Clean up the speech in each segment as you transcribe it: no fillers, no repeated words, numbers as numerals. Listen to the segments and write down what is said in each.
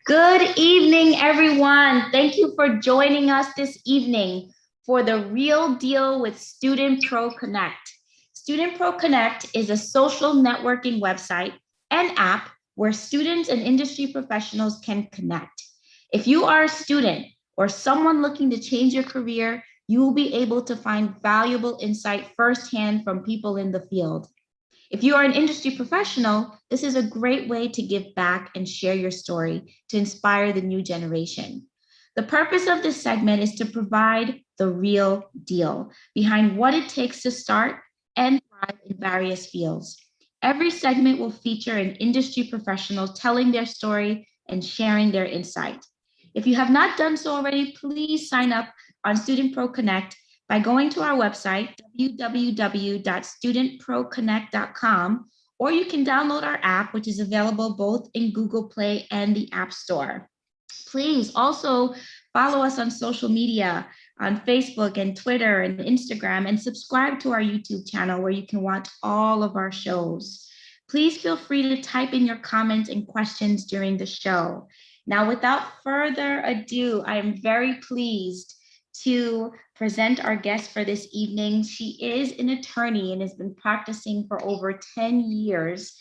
Good evening, everyone. Thank you for joining us this evening for The Real Deal with Student Pro Connect. Student Pro Connect is a social networking website and app where students and industry professionals can connect. If you are a student or someone looking to change your career, you will be able to find valuable insight firsthand from people in the field. If you are an industry professional, this is a great way to give back and share your story to inspire the new generation. The purpose of this segment is to provide the real deal behind what it takes to start and thrive in various fields. Every segment will feature an industry professional telling their story and sharing their insight. If you have not done so already, please sign up on Student Pro Connect by going to our website, www.studentproconnect.com, or you can download our app, which is available both in Google Play and the App Store. Please also follow us on social media on Facebook and Twitter and Instagram, and subscribe to our YouTube channel where you can watch all of our shows. Please feel free to type in your comments and questions during the show. Now, without further ado, I am very pleased to present our guest for this evening. She is an attorney and has been practicing for over 10 years.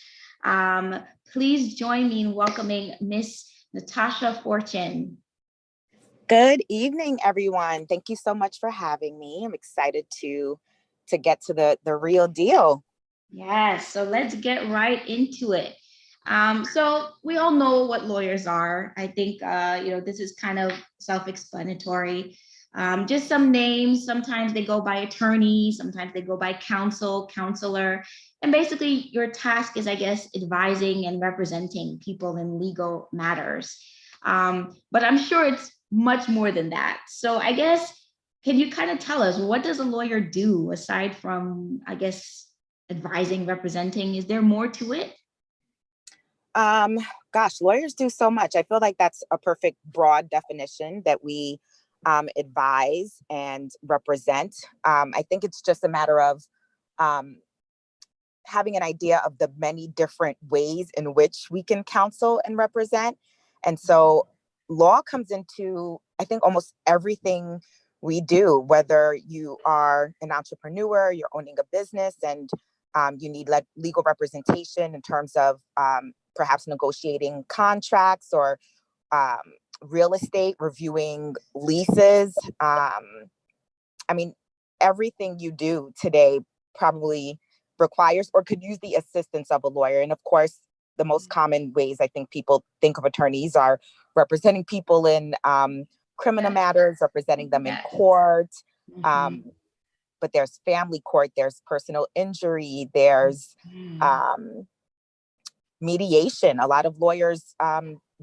Please join me in welcoming Miss Natasha Fortune. Good evening, everyone. Thank you so much for having me. I'm excited to get to the real deal. Yes, so let's get right into it. So we all know what lawyers are. I think this is kind of self-explanatory. Just some names. Sometimes they go by attorney, sometimes they go by counsel, counselor. And basically your task is, I guess, advising and representing people in legal matters. But I'm sure it's much more than that. So I guess, can you kind of tell us, what does a lawyer do aside from, I guess, advising, representing? Is there more to it? Gosh, lawyers do so much. I feel like that's a perfect broad definition, that we advise and represent. I think it's just a matter of having an idea of the many different ways in which we can counsel and represent. And so law comes into, I think, almost everything we do, whether you are an entrepreneur, you're owning a business, and you need legal representation in terms of perhaps negotiating contracts or real estate, reviewing leases. I mean, everything you do today probably requires or could use the assistance of a lawyer. And of course, the most common ways I think people think of attorneys are representing people in criminal matters, representing them in court. But there's family court, there's personal injury, there's mediation. A lot of lawyers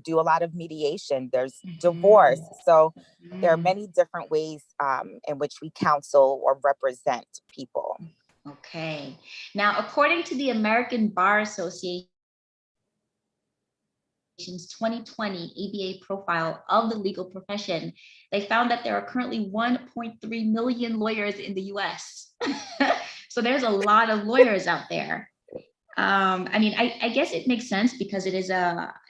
do a lot of mediation. There's divorce. So there are many different ways in which we counsel or represent people. Okay. Now, according to the American Bar Association's 2020 ABA profile of the legal profession, they found that there are currently 1.3 million lawyers in the US. So there's a lot of lawyers out there. I mean, I guess it makes sense because it is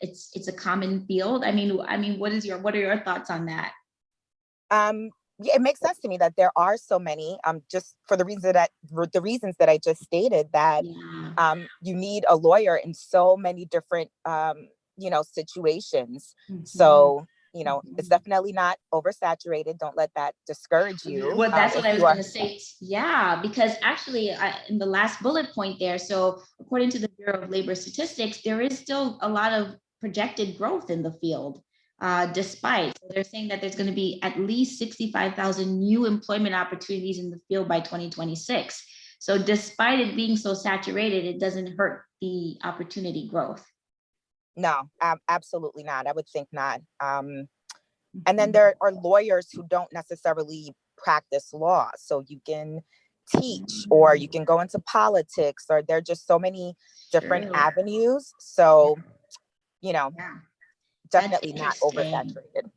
it's a common field. I mean, what are your thoughts on that? Yeah, it makes sense to me that there are so many, just for the reasons that I just stated, that you need a lawyer in so many different situations. So it's definitely not oversaturated. Don't let that discourage you. Well, that's what I was going to say. Yeah, because actually in the last bullet point there, so according to the Bureau of Labor Statistics, there is still a lot of projected growth in the field. Despite, so they're saying that there's going to be at least 65,000 new employment opportunities in the field by 2026. So despite it being so saturated, it doesn't hurt the opportunity growth. No, absolutely not. I would think not. And then there are lawyers who don't necessarily practice law. So you can teach, or you can go into politics, or there are just so many different avenues. So, definitely not oversaturated.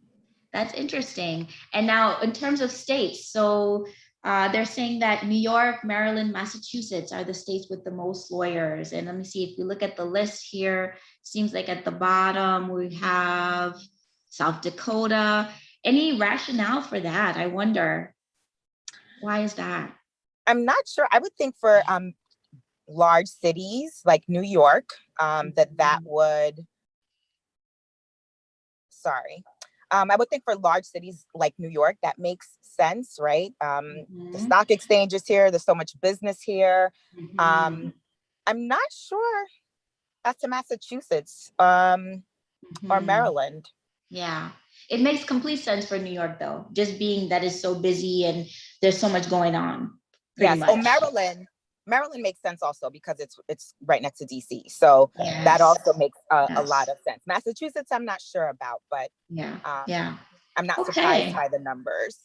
That's interesting. And now in terms of states, so They're saying that New York, Maryland, Massachusetts are the states with the most lawyers. And let me see, if you look at the list here, seems like at the bottom we have South Dakota. Any rationale for that? I wonder, why is that? I'm not sure. I would think for large cities like New York, that would, sorry. I would think for large cities like New York, that makes sense, right? The stock exchange is here. There's so much business here. I'm not sure as to Massachusetts or Maryland. Yeah, it makes complete sense for New York, though, just being that it's so busy and there's so much going on, pretty Yes. Oh, much. Maryland makes sense also because it's right next to DC. So that Yes. also makes a lot Yes. of sense. Massachusetts, I'm not sure about, but Yeah. um, Yeah. I'm not surprised Okay. by the numbers.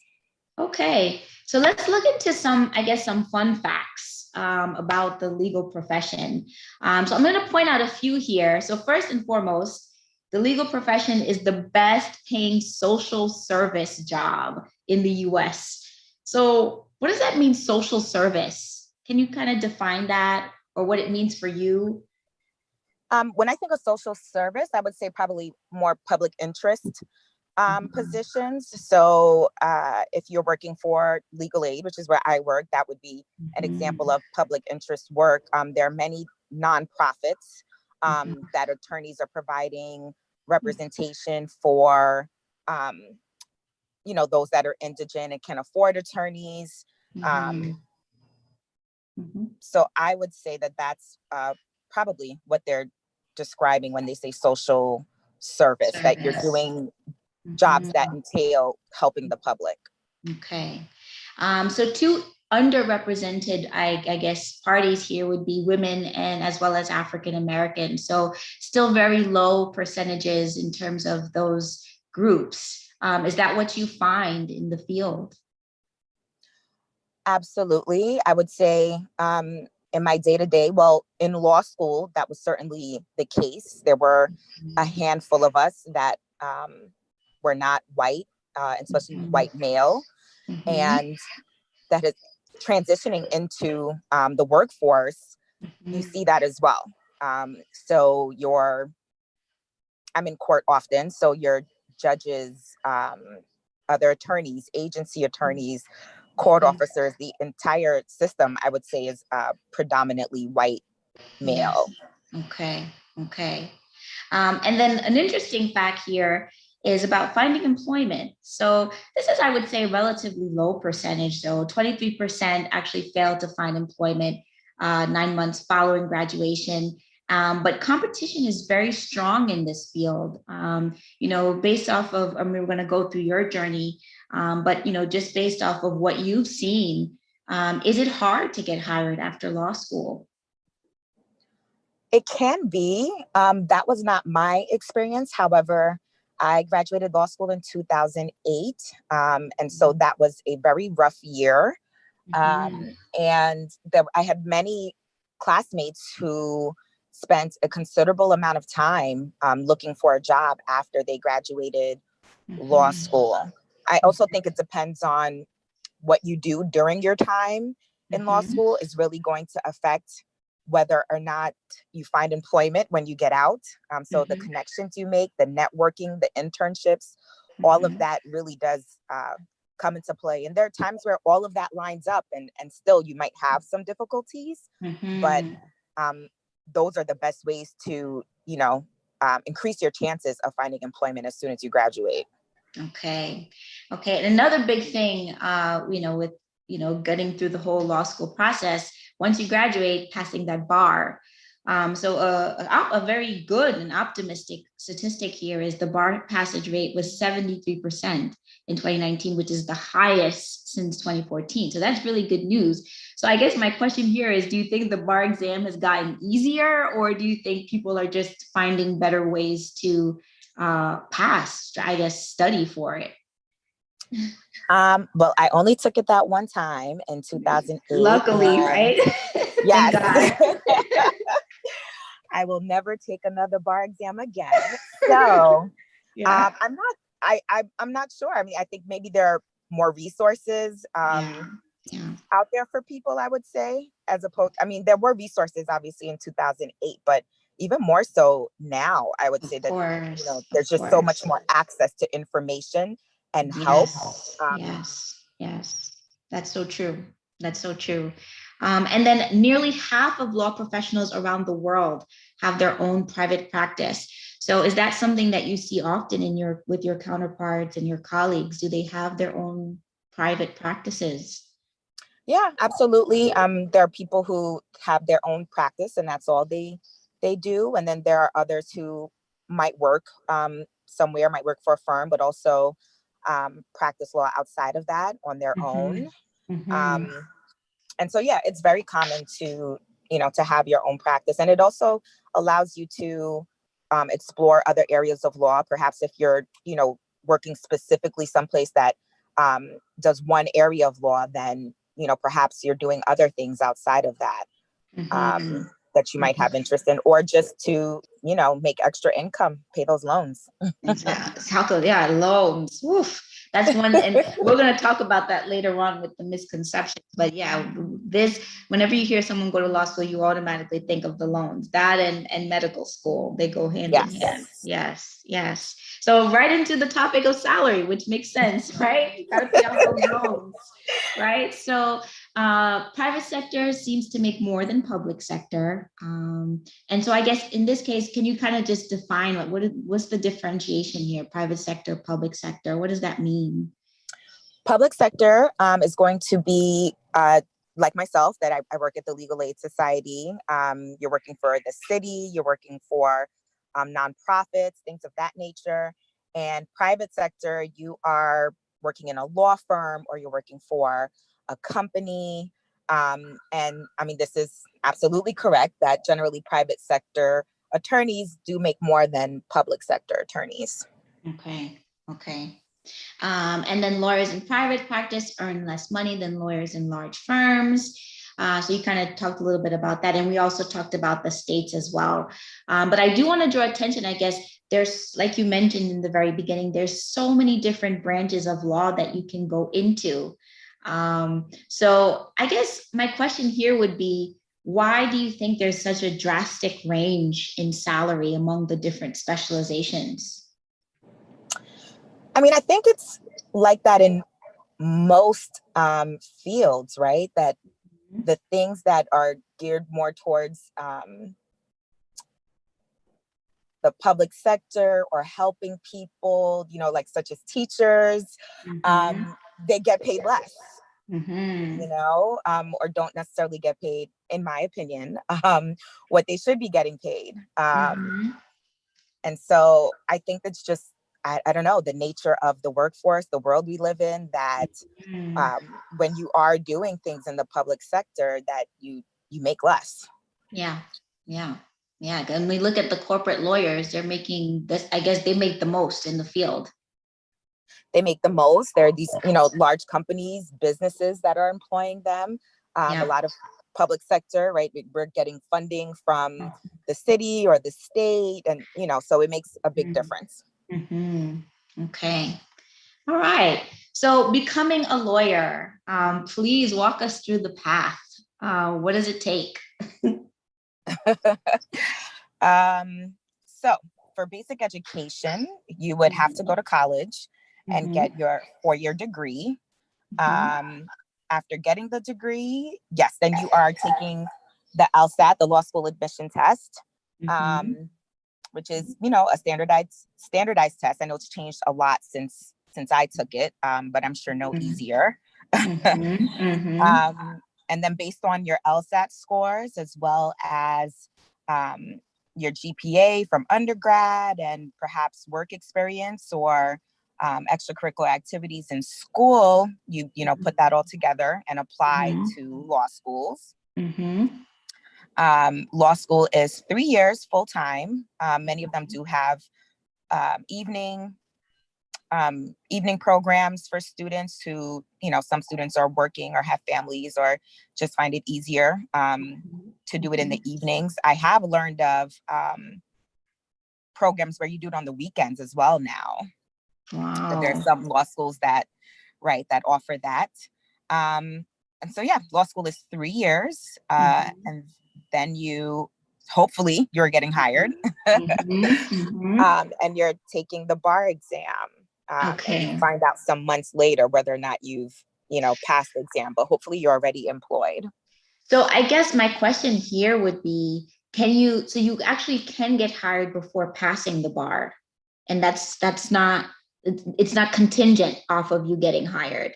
Okay. So let's look into some, I guess, some fun facts about the legal profession. So I'm going to point out a few here. So first and foremost, the legal profession is the best paying social service job in the US. So what does that mean, social service? Can you kind of define that or what it means for you? When I think of social service, I would say probably more public interest positions. So if you're working for legal aid, which is where I work, that would be an example of public interest work. There are many nonprofits that attorneys are providing representation for, those that are indigent and can afford attorneys. Mhm. Mhm. So I would say that that's probably what they're describing when they say social service, that you're Service. doing jobs that Mhm. entail helping the public. Okay. So two underrepresented, I guess, parties here would be women and as well as African American. So still very low percentages in terms of those groups. Is that what you find in the field? Absolutely. I would say in my day to day, well, in law school, that was certainly the case. There were a handful of us that were not white, especially white male, Mhm. and that is transitioning into the workforce. You Mhm. see that as well. So I'm in court often, so your judges, other attorneys, agency attorneys, court Mhm. officers, the entire system, I would say, is predominantly white Yes. male. Okay. Okay. And then an interesting fact here is about finding employment. So this is, I would say, a relatively low percentage. So 23% actually failed to find employment 9 months following graduation. But competition is very strong in this field. Based off of, I mean, we're going to go through your journey, but just based off of what you've seen, is it hard to get hired after law school? It can be. That was not my experience. However, I graduated law school in 2008. And so that was a very rough year. Mhm. And I had many classmates who spent a considerable amount of time looking for a job after they graduated law Mhm. school. I also think it depends on what you do during your time in law Mhm. school is really going to affect whether or not you find employment when you get out. So the Mhm. connections you make, the networking, the internships, all of Mhm. that really does come into play. And there are times where all of that lines up and still you might have some difficulties, but Mhm. um, those are the best ways to, increase your chances of finding employment as soon as you graduate. Okay. Okay. And another big thing, with, getting through the whole law school process, once you graduate, passing that bar. So a very good and optimistic statistic here is the bar passage rate was 73% in 2019, which is the highest since 2014. So that's really good news. So I guess my question here is, do you think the bar exam has gotten easier, or do you think people are just finding better ways to pass, I guess, study for it? Well, I only took it that one time in 2008, Luckily, and right? Thank yes, God. I will never take another bar exam again. So Yeah. I'm not. I'm not sure. I mean, I think maybe there are more resources Yeah. Yeah. out there for people, I would say, as opposed, I mean, there were resources obviously in 2008, but even more so now, I would say Of that, course. Of there's just so much course. more access to information and help. Yes. Um, Yes. Yes. That's so true. That's so true. And then nearly half of law professionals around the world have their own private practice. So is that something that you see often in your with your counterparts and your colleagues? Do they have their own private practices? yeah, absolutely. There are people who have their own practice and that's all they do. And then there are others who might work somewhere, might work for a firm, but also practice law outside of that on their own. Mhm. Mhm. Um, and so yeah, it's very common to to have your own practice, and it also allows you to explore other areas of law. Perhaps if you're working specifically someplace that does one area of law, then perhaps you're doing other things outside of that Mhm. that you might have interest in, or just to make extra income, pay those loans. Exactly. Yeah, loans. Oof. That's one, and we're going to talk about that later on with the misconceptions. But yeah, this, whenever you hear someone go to law school, you automatically think of the loans. That and medical school, they go hand in hand. Yes. Yes, yes. So right into the topic of salary, which makes sense, right? You got to pay off those loans, right? So private sector seems to make more than public sector. And so I guess in this case, can you kind of just define what's the differentiation here? Private sector, public sector, what does that mean? Public sector is going to be like myself, that I work at the Legal Aid Society. You're working for the city, you're working for nonprofits, things of that nature. And private sector, you are working in a law firm or you're working for a company. And I mean, this is absolutely correct that generally private sector attorneys do make more than public sector attorneys. Okay, okay. And then lawyers in private practice earn less money than lawyers in large firms. So you kind of talked a little bit about that. And we also talked about the states as well. But I do want to draw attention, I guess, there's, like you mentioned in the very beginning, there's so many different branches of law that you can go into. So I guess my question here would be, why do you think there's such a drastic range in salary among the different specializations? I mean, I think it's like that in most fields, right? That the things that are geared more towards the public sector or helping people, like such as teachers, Mhm. they get paid less, Mhm. or don't necessarily get paid, in my opinion, what they should be getting paid. Mhm. And so I think it's just, I don't know, the nature of the workforce, the world we live in, that Mhm. when you are doing things in the public sector, that you make less. Yeah, yeah, yeah. And we look at the corporate lawyers, they're making this, I guess they make the most in the field. They make the most. There are these, large companies, businesses that are employing them. A Yeah. lot of public sector, right? We're getting funding from the city or the state, and so it makes a big difference. Mm-hmm. Okay. All right. So becoming a lawyer, please walk us through the path. What does it take? So for basic education, you would have to go to college and Mm-hmm. get your 4-year degree. Mm-hmm. Um, After getting the degree, yes, then you are taking the LSAT, the law school admission test, Mm-hmm. um, which is a standardized test. I know it's changed a lot since I took it, but I'm sure no easier. Mm-hmm. Mm-hmm. um, and then based on your LSAT scores, as well as your GPA from undergrad and perhaps work experience or extracurricular activities in school, you put that all together and apply to law schools. Mm-hmm. Law school is 3 years full time. Many of them do have um, evening evening programs for students who, some students are working or have families or just find it easier to do it in the evenings. I have learned of programs where you do it on the weekends as well now. That there's Wow. some law schools that offer that. Um, so yeah, law school is 3 years, Mhm. and then hopefully you're getting hired, Mhm. Mhm. and you're taking the bar exam, and you Okay. find out some months later whether or not you've passed the exam, but hopefully you're already employed. So I guess my question here would be, so you actually can get hired before passing the bar, and that's not, it's not contingent off of you getting hired.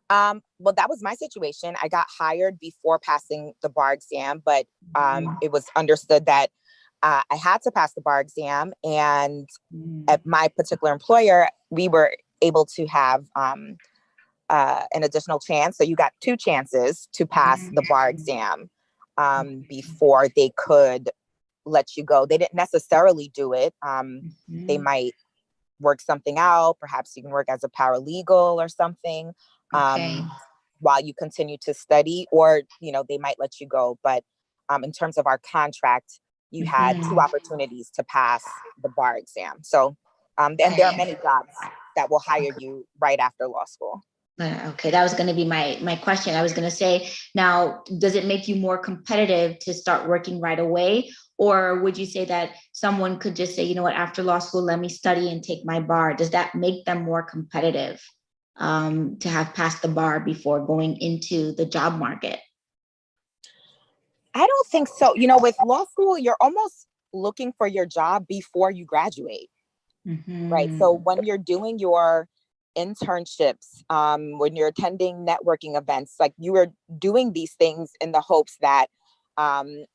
Well, that was my situation. I got hired before passing the bar exam, but it was understood that I had to pass the bar exam. And Mhm. at my particular employer, we were able to have an additional chance. So you got 2 chances to pass the bar exam before they could let you go. They didn't necessarily do it. They Mhm. might work something out. Perhaps you can work as a paralegal or something, Okay. while you continue to study, or they might let you go. But in terms of our contract, you had 2 Mhm. opportunities to pass the bar exam. So and there are Okay. many jobs that will hire you right after law school. Okay, that was going to be my question. I was going to say, now, does it make you more competitive to start working right away? Or would you say that someone could just say, you know what, after law school, let me study and take my bar? Does that make them more competitive, to have passed the bar before going into the job market? I don't think so. With law school, you're almost looking for your job before you graduate, right? So Mhm. when you're doing your internships, when you're attending networking events, like you are doing these things in the hopes that um,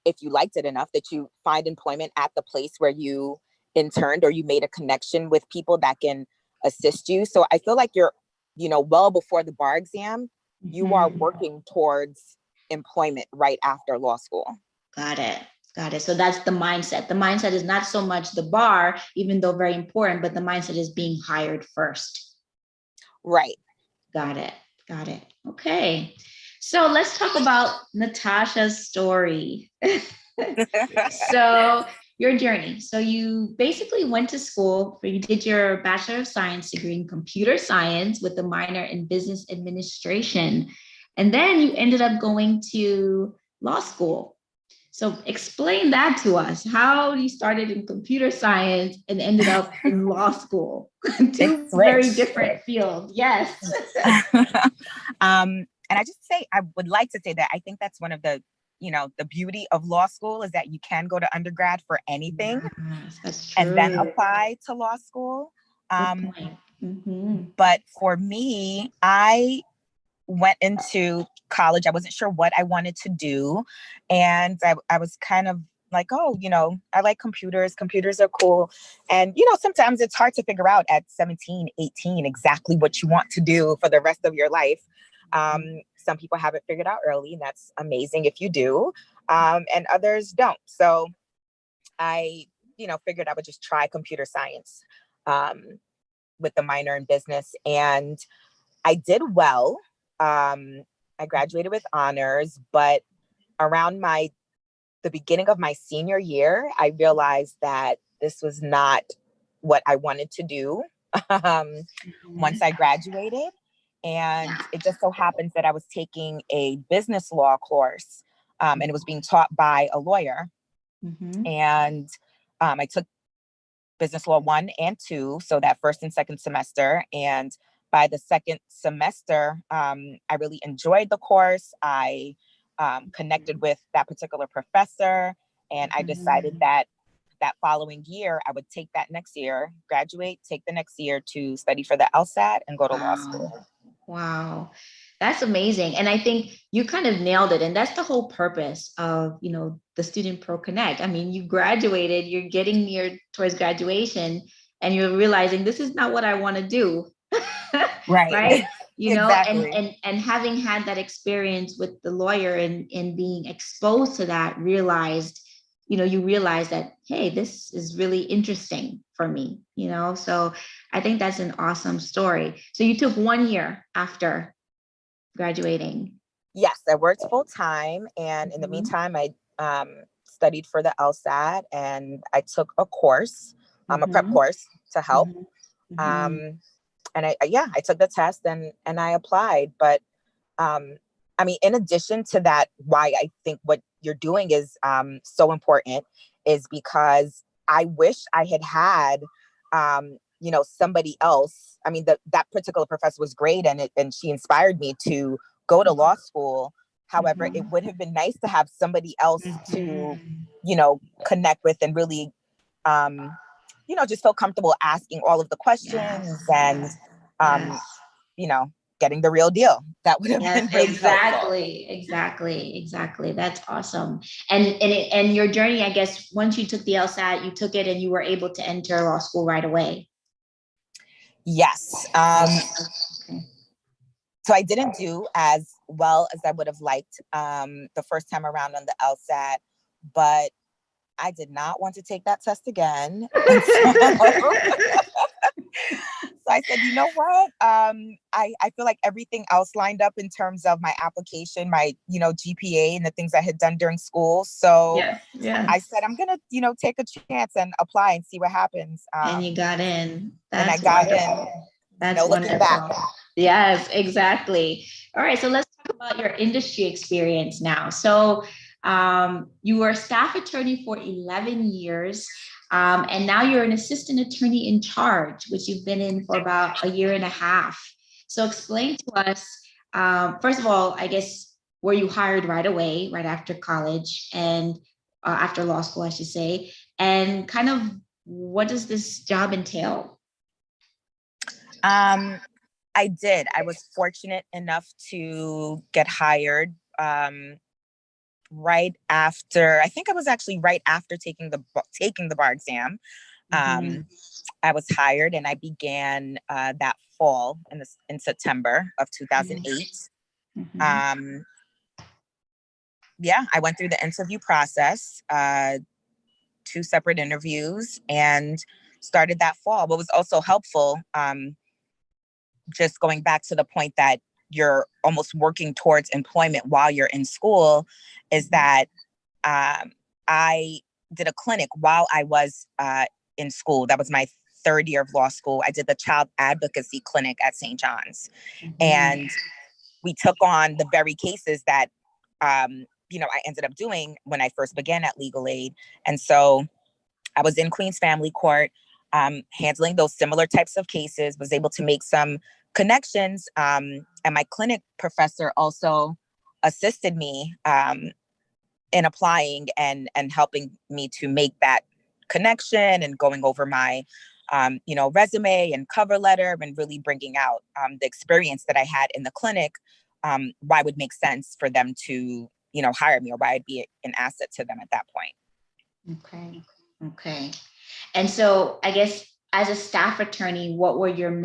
if you liked it enough, that you find employment at the place where you interned, or you made a connection with people that can assist you. So I feel like you're, well before the bar exam, you are Mhm. working towards employment right after law school. Got it. Got it. So that's the mindset. The mindset is not so much the bar, even though very important, but the mindset is being hired first. Right. Got it. Got it. Okay. So let's talk about Natasha's story. So your journey. So you basically went to school, you did your Bachelor of Science degree in computer science with a minor in business administration. And then you ended up going to law school. So explain that to us. How you started in computer science and ended up in law school. Big Two very switch. different fields. Yes. And I just say, I would like to say that I think that's one of the beauty of law school, is that you can go to undergrad for anything Yes, that's and then true. apply to law school. Good Um, point. Mm-hmm. but for me, I went into college. I wasn't sure what I wanted to do. And I was kind of like, oh, I like computers. Computers are cool. And, sometimes it's hard to figure out at 17, 18 exactly what you want to do for the rest of your life. Some people have it figured out early, and that's amazing if you do. And others don't. So I, figured I would just try computer science, with the minor in business. And I did well. I graduated with honors, but around the beginning of my senior year, I realized that this was not what I wanted to do, once I graduated. And it just so happens that I was taking a business law course, and it was being taught by a lawyer. Mm-hmm. And I took business law 1 and 2, so that first and second semester. And by the second semester, I really enjoyed the course. I connected with that particular professor, and I decided that that following year, I would take that next year, graduate, take the next year to study for the LSAT and go to law Wow. school. Wow. That's amazing. And I think you kind of nailed it. And that's the whole purpose of, the Student Pro Connect. I mean, you graduated, you're getting near towards graduation, and you're realizing this is not what I want to do. Right. Right. And Exactly. having had that experience with the lawyer and being exposed to that, you realize that, hey, this is really interesting for me. So I think that's an awesome story. So you took 1 year after graduating. Yes, I worked full time, and in the Mhm. meantime, I studied for the LSAT, and I took a course, a prep Mhm. course to help. Mhm. Mhm. Um, and I took the test, and I applied. But I mean, in addition to that, why I think what you're doing is so important is because I wish I had had, somebody else. I mean, that particular professor was great, and she inspired me to go to law school. However, it would have been nice to have somebody else to, connect with and really, just feel comfortable asking all of the questions and, Yes. you know, getting the real deal. That would have been Yes, really helpful. exactly. That's awesome. And your journey, I guess, once you took the LSAT, you took it and you were able to enter law school right away. Yes. Okay. So I didn't do as well as I would have liked the first time around on the LSAT, but I did not want to take that test again. And so I said, you know what? I feel like everything else lined up in terms of my application, my, GPA and the things I had done during school. So I Yes. said, I'm going to, take a chance and apply and see what happens. And you got in. And I That's got wonderful. in, That's no looking back. wonderful. Yes, exactly. All right, so let's talk about your industry experience now. So you were a staff attorney for 11 years, and now you're an assistant attorney in charge, which you've been in for about a year and a half. So explain to us, first of all, I guess, were you hired right away, right after college and after law school, I should say, and kind of what does this job entail? I did. I was fortunate enough to get hired right after. I think I was actually right after taking the bar exam. I was hired, and I began that fall in September of 2008. Yeah, I went through the interview process, 2 separate interviews, and started that fall. What was also helpful, just going back to the point that you're almost working towards employment while you're in school, is that I did a clinic while I was in school. That was my third year of law school. I did the child advocacy clinic at St. John's. And we took on the very cases that, I ended up doing when I first began at Legal Aid. And so I was in Queens Family Court, handling those similar types of cases, was able to make some connections. And my clinic professor also assisted me in applying and helping me to make that connection and going over my, resume and cover letter and really bringing out the experience that I had in the clinic, why it would make sense for them to, hire me, or why I'd be an asset to them at that point. Okay. And so I guess as a staff attorney, what was your,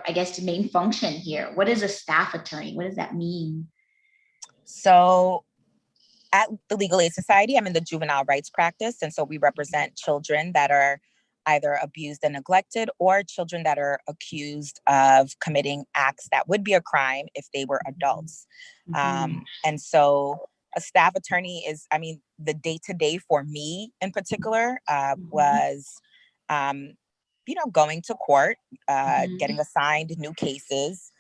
I guess, the main function here? What is a staff attorney? What does that mean? So at the Legal Aid Society, I'm in the juvenile rights practice. And so we represent children that are either abused and neglected, or children that are accused of committing acts that would be a crime if they were adults. And so a staff attorney is, the day-to-day for me in particular was, going to court, getting assigned new cases,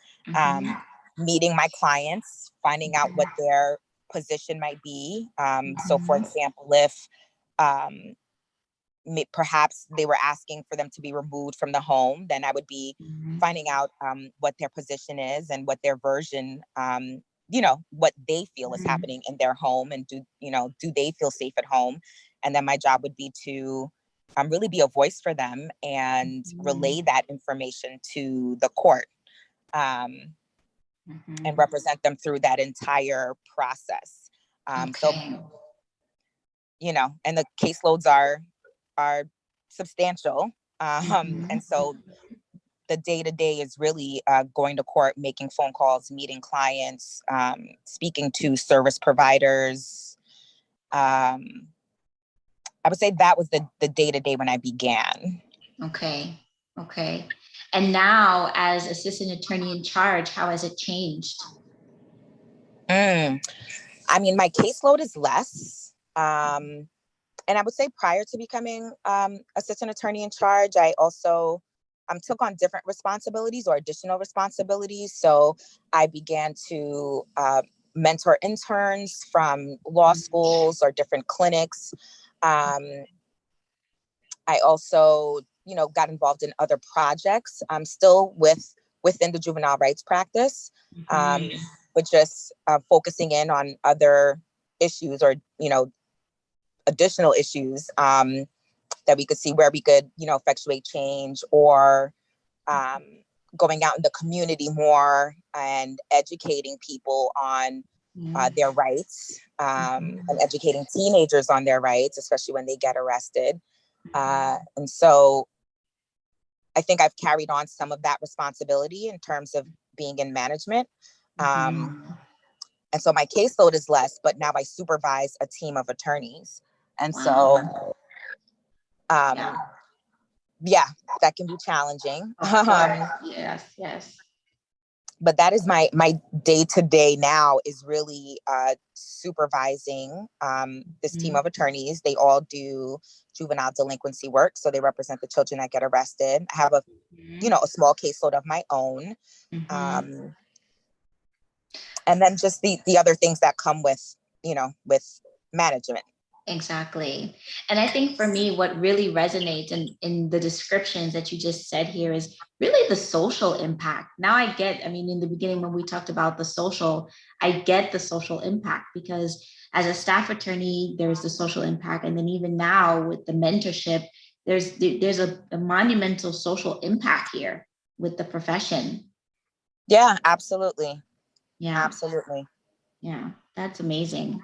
meeting my clients, finding out what their position might be. So for example, if perhaps they were asking for them to be removed from the home, then I would be finding out what their position is and what their version, what they feel is happening in their home, and do they feel safe at home? And then my job would be to really be a voice for them and relay that information to the court, and represent them through that entire process. So, and the caseloads are substantial. And so the day-to-day is really going to court, making phone calls, meeting clients, speaking to service providers. I would say that was the day-to-day when I began. Okay. And now as assistant attorney in charge, how has it changed? My caseload is less. And I would say prior to becoming assistant attorney in charge, I also took on different responsibilities or additional responsibilities. So I began to mentor interns from law schools or different clinics. I also, got involved in other projects. I'm still within the juvenile rights practice, but just focusing in on other issues or, additional issues that we could see where we could, effectuate change, or going out in the community more and educating people on their rights, and educating teenagers on their rights, especially when they get arrested. And so I think I've carried on some of that responsibility in terms of being in management. And so my caseload is less, but now I supervise a team of attorneys. And so, yeah, that can be challenging. Yes. But that is my day-to-day now, is really supervising this team of attorneys. They all do juvenile delinquency work, so they represent the children that get arrested. I have a small caseload of my own, and then just the other things that come with management. Exactly. And I think for me, what really resonates in the descriptions that you just said here is really the social impact. Now in the beginning, when we talked about the social, I get the social impact, because as a staff attorney, there's the social impact. And then even now with the mentorship, there's a monumental social impact here with the profession. Yeah, absolutely. Yeah. Absolutely. Yeah, that's amazing.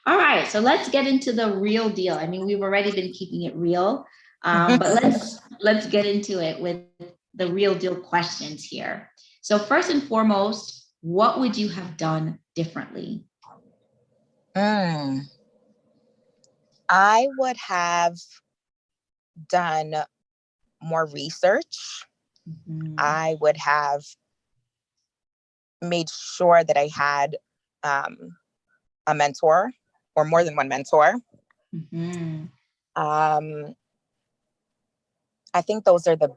All right, so let's get into the real deal. We've already been keeping it real, but let's get into it with the real deal questions here. So first and foremost, what would you have done differently? I would have done more research. I would have made sure that I had a mentor, or more than one mentor. I think those are the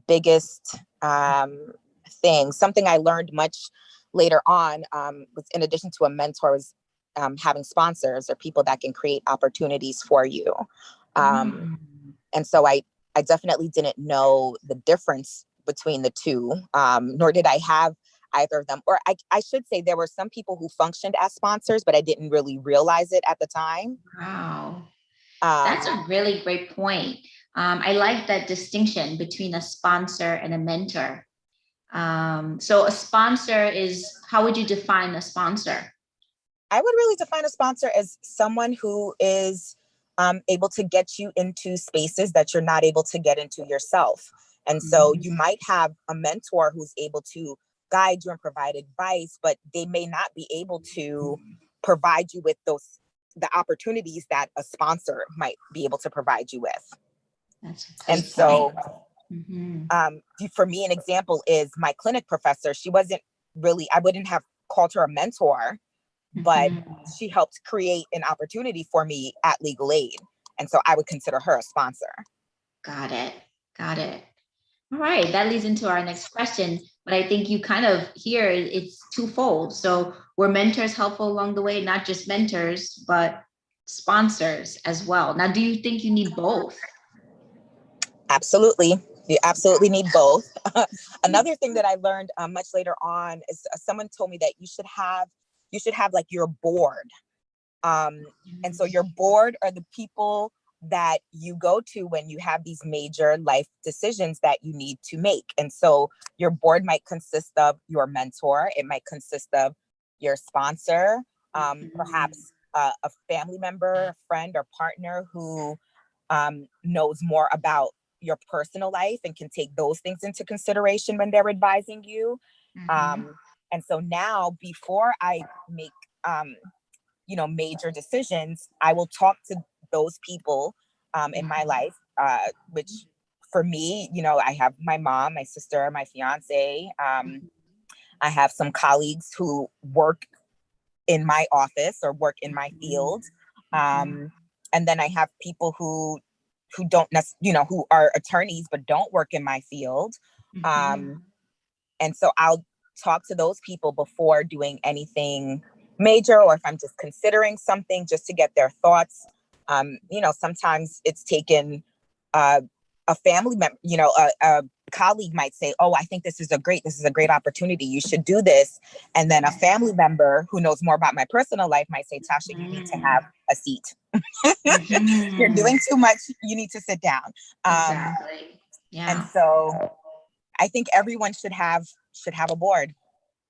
biggest things. Something I learned much later on, was, in addition to a mentor, was having sponsors, or people that can create opportunities for you. And so I definitely didn't know the difference between the two, nor did I have either of them. Or I should say, there were some people who functioned as sponsors, but I didn't really realize it at the time. Wow. That's a really great point. I like that distinction between a sponsor and a mentor. So a sponsor how would you define a sponsor? I would really define a sponsor as someone who is able to get you into spaces that you're not able to get into yourself. And so you might have a mentor who's able to guide you and provide advice, but they may not be able to provide you with the opportunities that a sponsor might be able to provide you with. That's a great and so point. For me, an example is my clinic professor. She wasn't really, I wouldn't have called her a mentor, but she helped create an opportunity for me at Legal Aid. And so I would consider her a sponsor. Got it. All right, that leads into our next question, but I think you kind of here, it's twofold. So were mentors helpful along the way? Not just mentors, but sponsors as well. Now, do you think you need both? Absolutely. You absolutely need both. Another thing that I learned much later on is someone told me that you should have like your board. And so your board are the people that you go to when you have these major life decisions that you need to make. And so your board might consist of your mentor. It might consist of your sponsor, perhaps a family member, a friend, or partner who knows more about your personal life and can take those things into consideration when they're advising you. And so now, before I make major decisions, I will talk to those people in my life, which for me, I have my mom, my sister, my fiance. I have some colleagues who work in my office or work in my field. And then I have people who who don't who are attorneys but don't work in my field. And so I'll talk to those people before doing anything major, or if I'm just considering something, just to get their thoughts. Sometimes it's taken a family member, a colleague might say, "Oh, I think this is a great opportunity. You should do this." And then a family member who knows more about my personal life might say, "Tasha, you need to have a seat. You're doing too much. You need to sit down." Exactly. Yeah. And so I think everyone should have a board.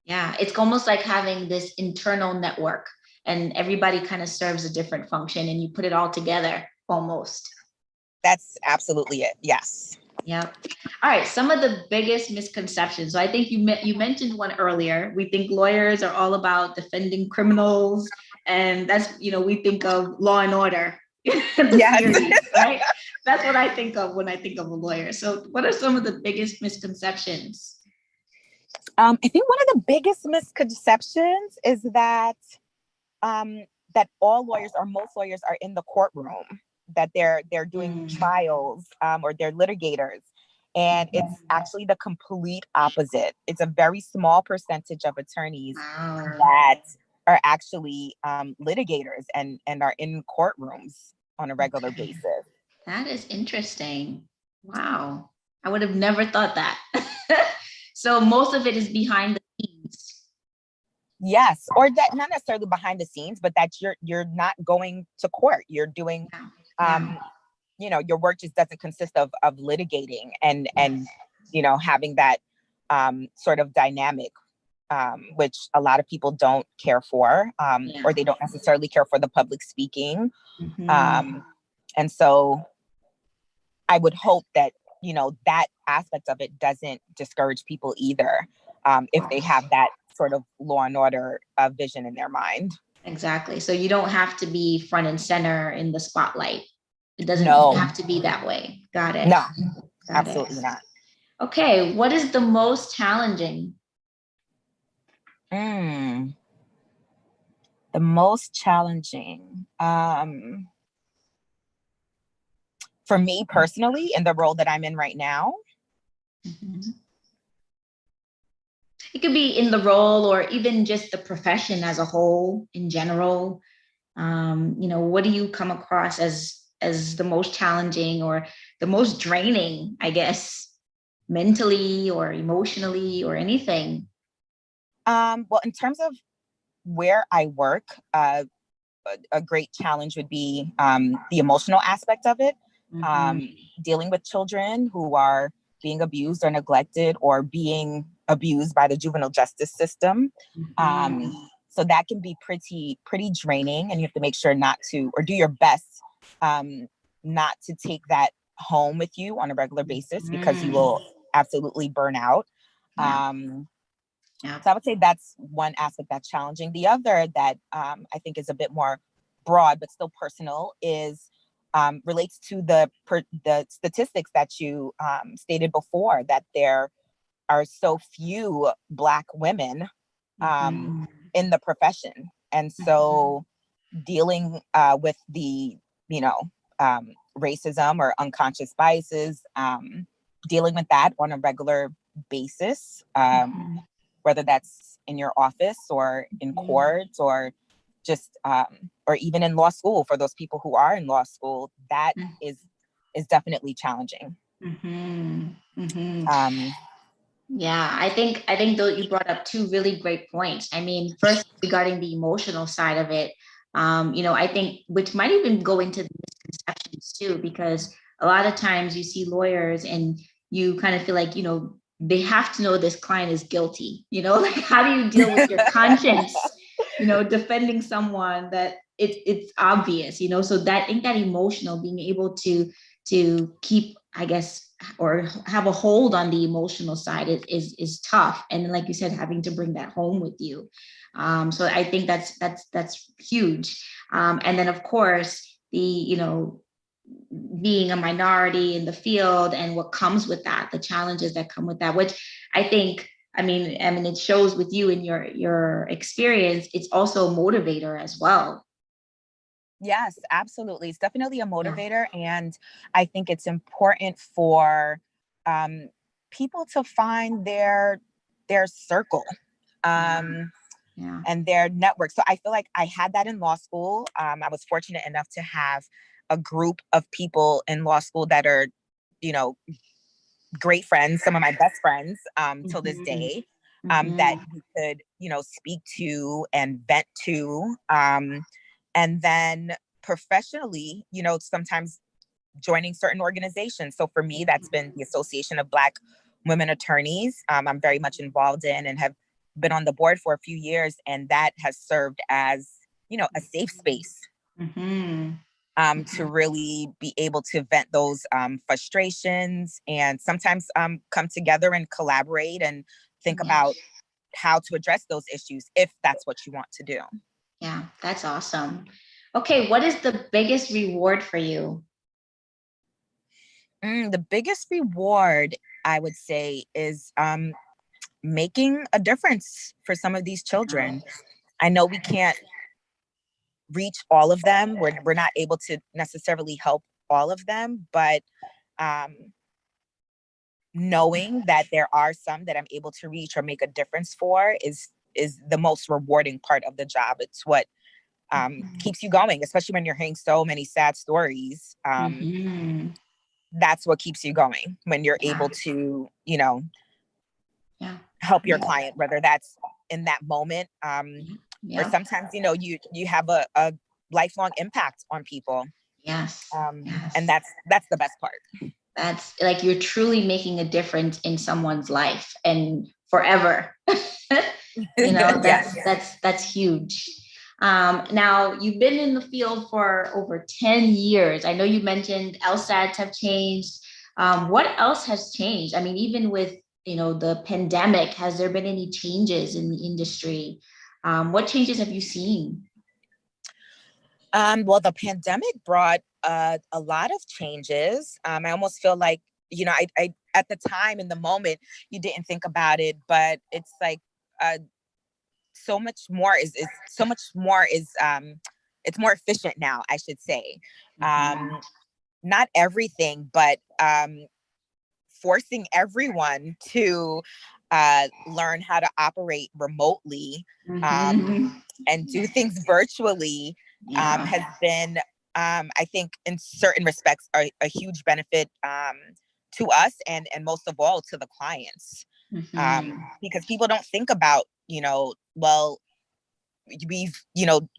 Yeah, it's almost like having this internal network, and everybody kind of serves a different function, and you put it all together almost. That's absolutely it. Yes. Yep. All right. Some of the biggest misconceptions. So I think you mentioned one earlier. We think lawyers are all about defending criminals, and that's, we think of Law and Order, the series, right? That's what I think of when I think of a lawyer. So what are some of the biggest misconceptions? I think one of the biggest misconceptions is that that all lawyers or most lawyers are in the courtroom, that they're doing trials, or they're litigators. And it's actually the complete opposite. It's a very small percentage of attorneys that are actually litigators and are in courtrooms on a regular basis. That is interesting. Wow. I would have never thought that. So most of it is behind the scenes. Yes, or that not necessarily behind the scenes, but that you're not going to court. You're doing, your work just doesn't consist of litigating and having that sort of dynamic, which a lot of people don't care for, or they don't necessarily care for the public speaking. And so I would hope that, that aspect of it doesn't discourage people either, if they have that sort of law and order vision in their mind. Exactly. So you don't have to be front and center in the spotlight. It doesn't have to be that way. Got it. No, absolutely not. Okay. What is the most challenging? The most challenging, for me personally, in the role that I'm in right now. It could be in the role or even just the profession as a whole in general. What do you come across as the most challenging or the most draining, I guess, mentally or emotionally or anything? Well, in terms of where I work, a great challenge would be the emotional aspect of it. Dealing with children who are being abused or neglected or being abused by the juvenile justice system. So that can be pretty draining, and you have to make sure not to, or do your best not to take that home with you on a regular basis, because you will absolutely burn out. So I would say that's one aspect that's challenging. The other that I think is a bit more broad but still personal is relates to the statistics that you stated before, that there are so few Black women in the profession. And so dealing with the, racism or unconscious biases, dealing with that on a regular basis, whether that's in your office or in court or just or even in law school, for those people who are in law school, that is definitely challenging. Yeah, I think though you brought up two really great points. I mean, first, regarding the emotional side of it, I think, which might even go into the misconceptions too, because a lot of times you see lawyers and you kind of feel like, they have to know this client is guilty, like how do you deal with your conscience, defending someone that it's obvious, so that, I think that emotional, being able to keep, I guess, or have a hold on the emotional side is tough. And like you said, having to bring that home with you. So I think that's huge. And then of course, the, being a minority in the field and what comes with that, the challenges that come with that, which I think, I mean, it shows with you in your experience, it's also a motivator as well. Yes, absolutely. It's definitely a motivator. And I think it's important for um, people to find their circle Yeah. Yeah. and their network. So I feel like I had that in law school. I was fortunate enough to have a group of people in law school that are, you know, great friends, some of my best friends till this Mhm. day, that Mhm. you could, speak to and vent to. And then professionally, sometimes joining certain organizations. So for me, that's been the Association of Black Women Attorneys. I'm very much involved in and have been on the board for a few years. And that has served as, a safe space Mhm. to really be able to vent those frustrations and sometimes come together and collaborate and think Yeah. about how to address those issues if that's what you want to do. Yeah, that's awesome. Okay, what is the biggest reward for you? The biggest reward, I would say, is making a difference for some of these Yeah. children. I know we can't reach all of them. We're not able to necessarily help all of them, but um, knowing that there are some that I'm able to reach or make a difference for is the most rewarding part of the job. It's what keeps you going, especially when you're hearing so many sad stories. Mhm. That's what keeps you going when you're Yeah. able to, Yeah. help your Yeah. client, whether that's in that moment, or Yeah. sometimes, you have a lifelong impact on people. Yes. And Yes. that's the best part. That's like you're truly making a difference in someone's life and forever. Yes. That's huge. Now you've been in the field for over 10 years. I know you mentioned LSATs have changed. What else has changed? I mean, even with the pandemic, has there been any changes in the industry? What changes have you seen? Well, the pandemic brought a lot of changes. I almost feel like, I at the time in the moment you didn't think about it, but it's like uh, so much more is so much more is it's more efficient now, I should say. Mhm. Not everything, but forcing everyone to learn how to operate remotely, Mhm. and do things virtually, Yeah. has been, I think, in certain respects, a huge benefit to us, and most of all to the clients, Mhm. because people don't think about, well, we've,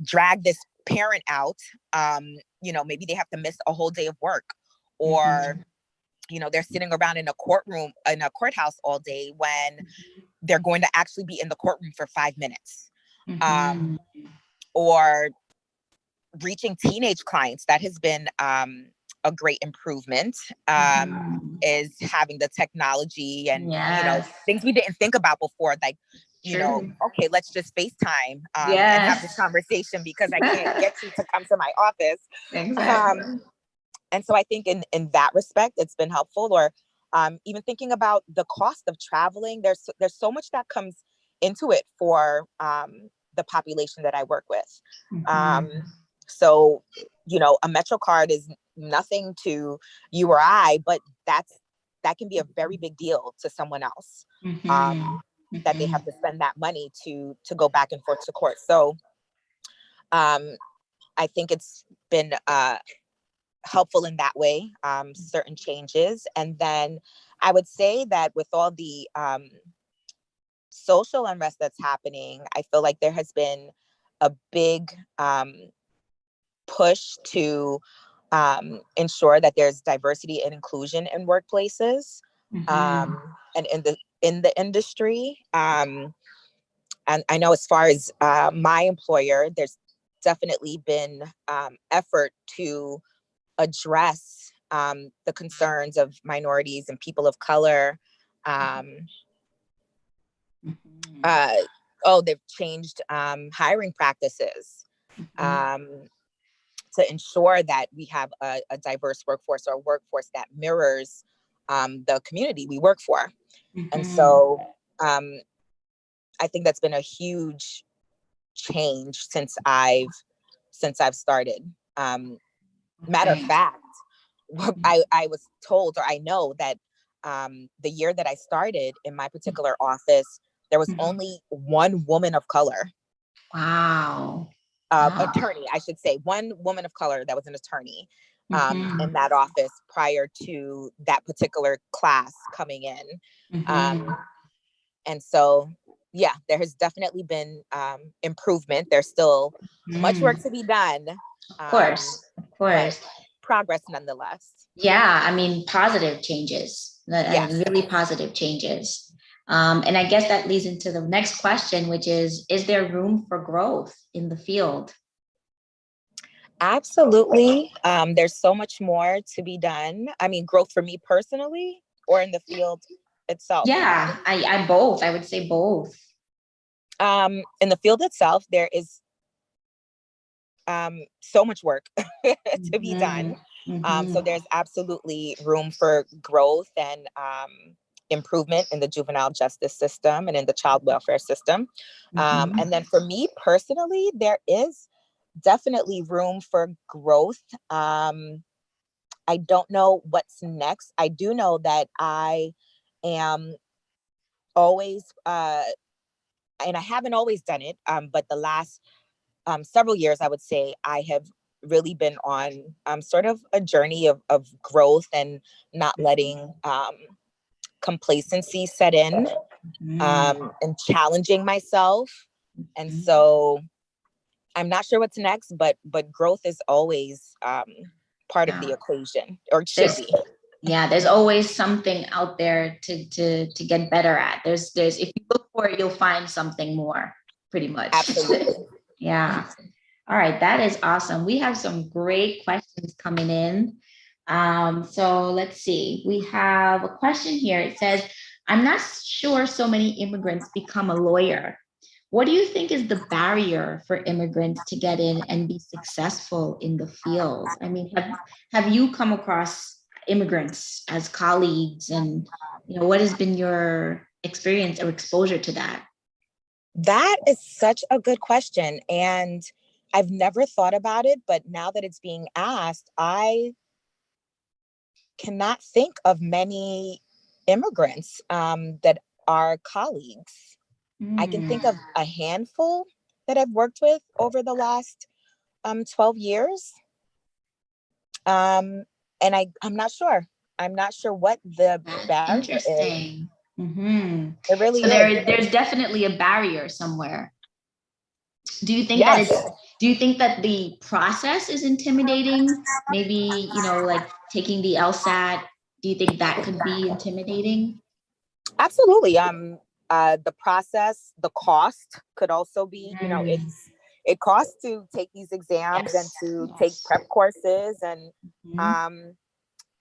dragged this parent out, maybe they have to miss a whole day of work, or Mhm. they're sitting around in a courtroom, in a courthouse all day when they're going to actually be in the courtroom for 5 minutes. Mhm. um, or reaching teenage clients, that has been a great improvement, Mhm. is having the technology and, Yes. things we didn't think about before, like, True. okay, let's just FaceTime and have this Yes. conversation because I can't get you to come to my office. Exactly. um, and so I think in that respect it's been helpful. Or even thinking about the cost of traveling, there's so much that comes into it for the population that I work with. um, Mhm. so a Metro card is nothing to you or I, but that can be a very big deal to someone else, Mhm. that they have Mhm. to spend that money to go back and forth to court. So um, I think it's been helpful in that way, certain changes. And then I would say that with all the social unrest that's happening, I feel like there has been a big push to ensure that there's diversity and inclusion in workplaces, Mhm. and in the industry. And I know as far as my employer, there's definitely been effort to address the concerns of minorities and people of color. Um, Mhm. uh, oh, they've changed hiring practices Mhm. um, to ensure that we have a diverse workforce, or a workforce that mirrors the community we work for. And Mhm. so um, I think that's been a huge change since I've started. Matter of Okay. fact, I was told, or I know that the year that I started in my particular office, there was only one woman of color. Wow. Wow. Attorney, I should say, one woman of color that was an attorney in that Mm-hmm. office prior to that particular class coming in. Mm-hmm. Um, and so, yeah, there has definitely been improvement. There's still much work to be done, Of course. Of but course. progress nonetheless. Yeah, I mean, positive changes, Yes, really positive changes. And I guess that leads into the next question, which is there room for growth in the field? absolutely. There's so much more to be done. I mean, growth for me personally or in the field itself. Yeah, I both. I would say both. In the field itself, there is so much work to be Mm-hmm. done. So Mm-hmm. there's absolutely room for growth and improvement in the juvenile justice system and in the child welfare system. Mm-hmm. And then for me personally, there is definitely room for growth. I don't know what's next. I do know that I am always, and I haven't always done it, but the last several years, I would say, I have really been on sort of a journey of growth and not letting complacency set in, and challenging myself. And Mm-hmm. so I'm not sure what's next, but growth is always part of Yeah. the equation, or it should There's be. yeah, there's always something out there to get better at. There's if you look for it, you'll find something more, pretty much. Absolutely. Yeah. All right, that is awesome. We have some great questions coming in. So let's see. We have a question here. It says, I'm not sure so many immigrants become a lawyer. What do you think is the barrier for immigrants to get in and be successful in the field? I mean, have you come across immigrants as colleagues, and what has been your experience or exposure to that? That is such a good question. And I've never thought about it, but now that it's being asked, I cannot think of many immigrants that are colleagues. I can Mm, think of a handful that I've worked with over the last 12 years. And I'm not sure. I'm not sure what the barrier is. interesting. Hmm. It really So is. there's definitely a barrier somewhere. Do you think that Yes, it's do you think that the process is intimidating? Maybe, like taking the LSAT, do you think that could be intimidating? absolutely. The process, the cost could also be, Mm, it costs to take these exams and yes. to take Yes. prep courses. And Mhm. um,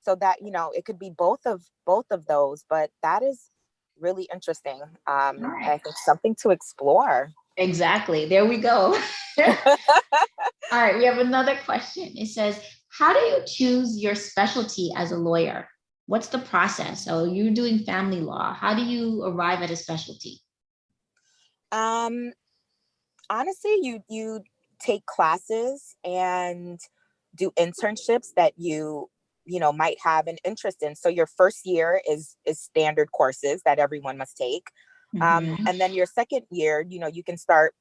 so that, it could be both of those, but that is really interesting. All I right. think something to explore. Exactly. There we go. All right, we have another question. It says, how do you choose your specialty as a lawyer? What's the process? So you're doing family law. How do you arrive at a specialty? um, Honestly, you take classes and do internships that you might have an interest in. So your first year is standard courses that everyone must take. Mhm. And then your second year, you can start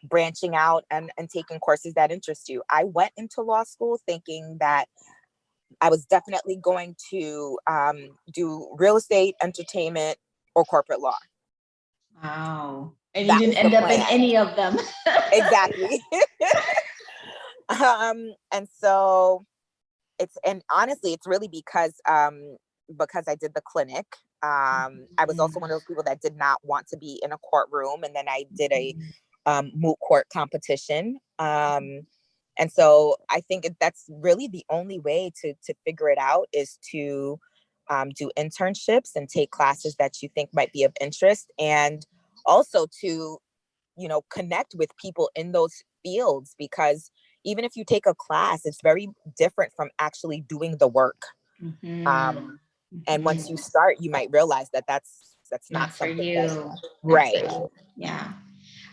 branching out and taking courses that interest you. I went into law school thinking that I was definitely going to do real estate, entertainment, or corporate law. Wow. And you That didn't was the end up in plan. any of them. Exactly. And so and honestly, it's really because I did the clinic. I was also one of those people that did not want to be in a courtroom, and then I did a moot court competition. And so I think that's really the only way to figure it out, is to do internships and take classes that you think might be of interest, and also to connect with people in those fields, because even if you take a class, it's very different from actually doing the work. Mhm. Um, and once Mhm. you start, you might realize that that's not Not for something that you. Not for right. you. Yeah.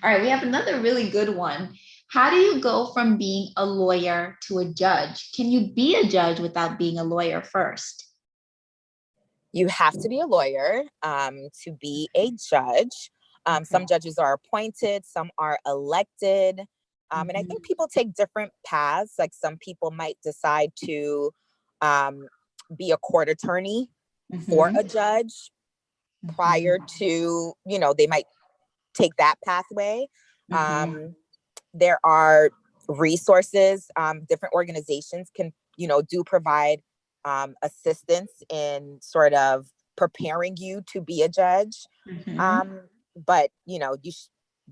All right, we have another really good one. How do you go from being a lawyer to a judge? Can you be a judge without being a lawyer first? You have to be a lawyer to be a judge. Some judges are appointed, some are elected. And I think people take different paths. Like some people might decide to be a court attorney for a judge prior to, they might take that pathway. There are resources, different organizations can, do provide assistance in sort of preparing you to be a judge. But,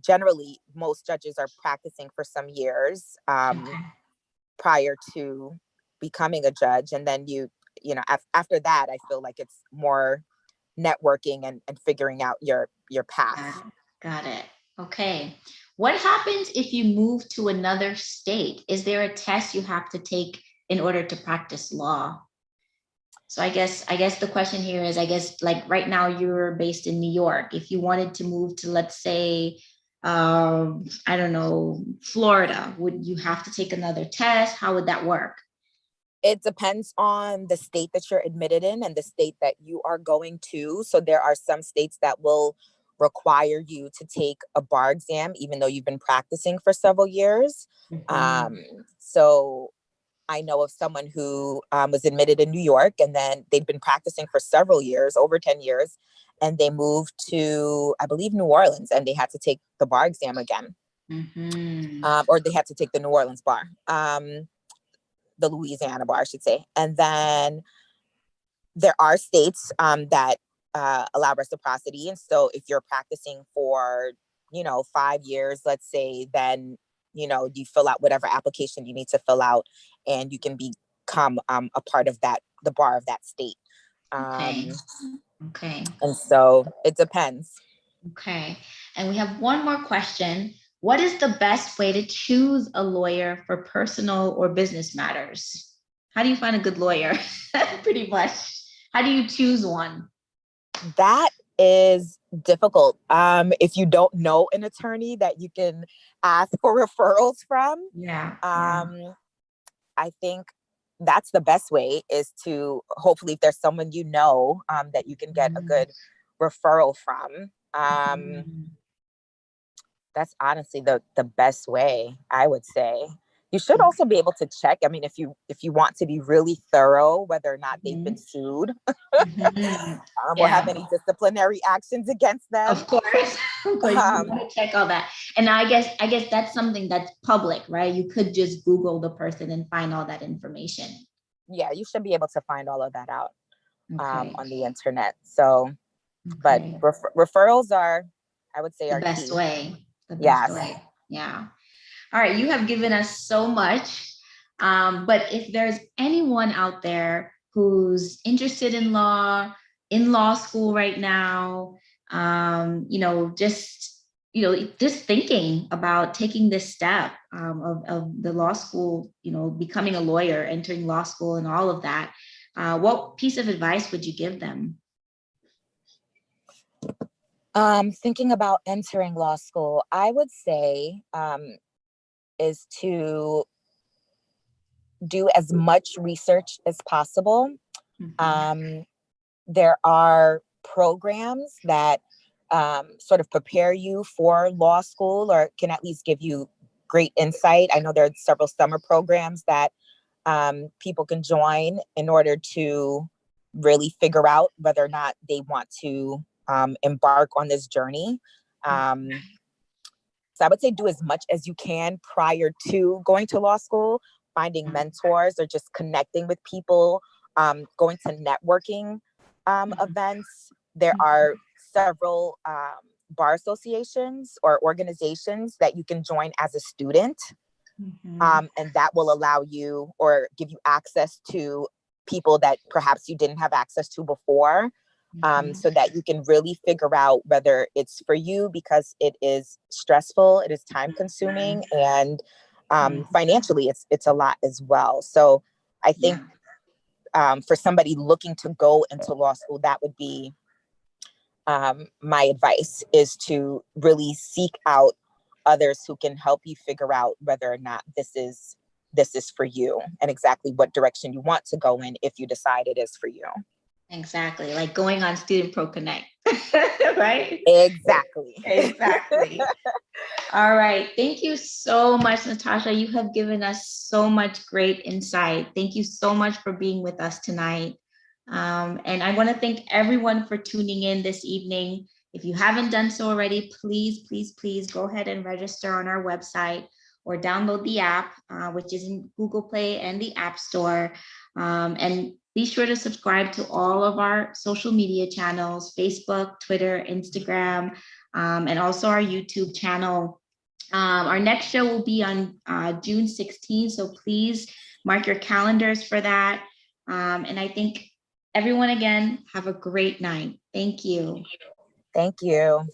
generally, most judges are practicing for some years prior to becoming a judge. And then after that, I feel like it's more networking and figuring out your path. Got it. Okay. What happens if you move to another state? Is there a test you have to take in order to practice law? So I guess the question here is, like right now you're based in New York. If you wanted to move to, let's say, I don't know, Florida, would you have to take another test? How would that work? It depends on the state that you're admitted in and the state that you are going to. So there are some states that will require you to take a bar exam, even though you've been practicing for several years. So I know of someone who was admitted in New York, and then they'd been practicing for several years, over 10 years, and they moved to, I believe, New Orleans, and they had to take the bar exam again. Or they had to take the New Orleans bar. The Louisiana bar, I should say. And then there are states that allow reciprocity. And so if you're practicing for, 5 years, let's say, then, you fill out whatever application you need to fill out and you can become a part of the bar of that state. Okay. And so it depends. Okay. And we have one more question. What is the best way to choose a lawyer for personal or business matters? How do you find a good lawyer? Pretty much. How do you choose one? That is difficult. If you don't know an attorney that you can ask for referrals from, I think that's the best way, is to hopefully, if there's someone that you can get a good referral from. That's honestly the best way, I would say. You should also be able to check. I mean, if you want to be really thorough, whether or not they've been sued or have any disciplinary actions against them. Of course. You want to check all that. And I guess that's something that's public, right? You could just Google the person and find all that information. Yeah, you should be able to find all of that out on the internet. So, but referrals are, I would say, the best way. The best way. Yeah. All right. You have given us so much. But if there's anyone out there who's interested in law school right now, just thinking about taking this step of the law school, becoming a lawyer, entering law school and all of that, what piece of advice would you give them? Thinking about entering law school, I would say is to do as much research as possible. There are programs that sort of prepare you for law school, or can at least give you great insight. I know there are several summer programs that people can join in order to really figure out whether or not they want to embark on this journey. So I would say do as much as you can prior to going to law school, finding mentors or just connecting with people, going to networking events. There are several bar associations or organizations that you can join as a student. And that will allow you or give you access to people that perhaps you didn't have access to before. So that you can really figure out whether it's for you, because it is stressful, it is time consuming, and financially it's a lot as well. So I think for somebody looking to go into law school, that would be my advice, is to really seek out others who can help you figure out whether or not this is for you and exactly what direction you want to go in if you decide it is for you. Exactly. Like going on Student Pro Connect, right? Exactly. Exactly. All right. Thank you so much, Natasha. You have given us so much great insight. Thank you so much for being with us tonight. And I want to thank everyone for tuning in this evening. If you haven't done so already, please, please, please go ahead and register on our website or download the app, which is in Google Play and the App Store. And be sure to subscribe to all of our social media channels, Facebook, Twitter, Instagram, and also our YouTube channel. Our next show will be on June 16th, so please mark your calendars for that. And I think everyone, again, have a great night. Thank you. Thank you.